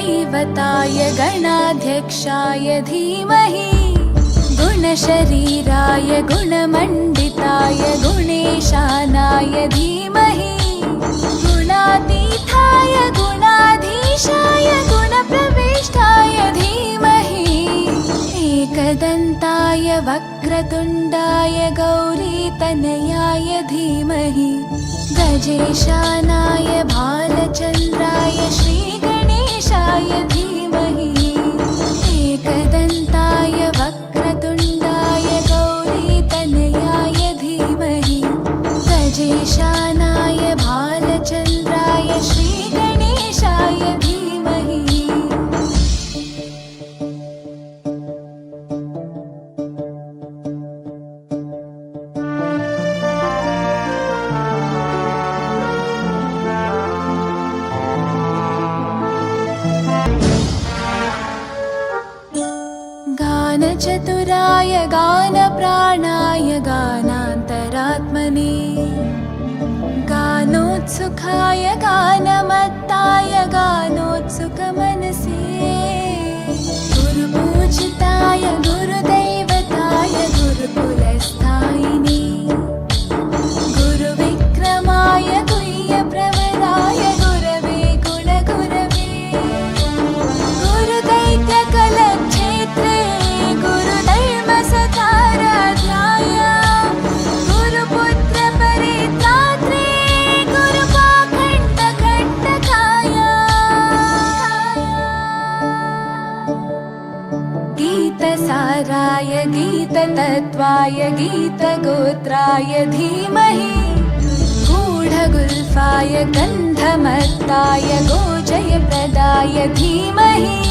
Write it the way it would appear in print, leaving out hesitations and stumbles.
गुरुदैवताय गणाध्यक्षाय धीमहि गुणशरीराय गुणमण्डिताय गुणेशानाय धीमहि गुणातीताय गुणाधीशाय गुणप्रविष्टाय धीमहि एकदन्ताय वक्रतुण्डाय गौरीतनयाय धीमहि गजेशानाय भालचन्द्राय श्रीगणेशाय धीमहि एकदन्ताय वक्रतुण्डाय गौरीतनयाय धीमहि गजेशानाय भालचन्द्राय श्रीगणेशाय धीमहि गानचतुराय गानप्राणाय गानान्तरात्मने गानोत्सुकाय गानमत्ताय गानोत्सुकमनसे गुरुपूजिताय गुरुदैवताय गुरुकुलस्थायिने गुरुविक्रमाय गुह्यप्रवराय गुरवे गुणगुरवे गुरुदैत्यकलक्षेत्रे गुरुधर्मसताराध्याय गुरुपुत्रपरित्रात्रे गुरुपाखण्डकण्टकाय गीतसाराय गीततत्त्वाय गीतगोत्राय धीमहि गूढगुल्फाय गन्धमत्ताय गोजयप्रदाय धीमहि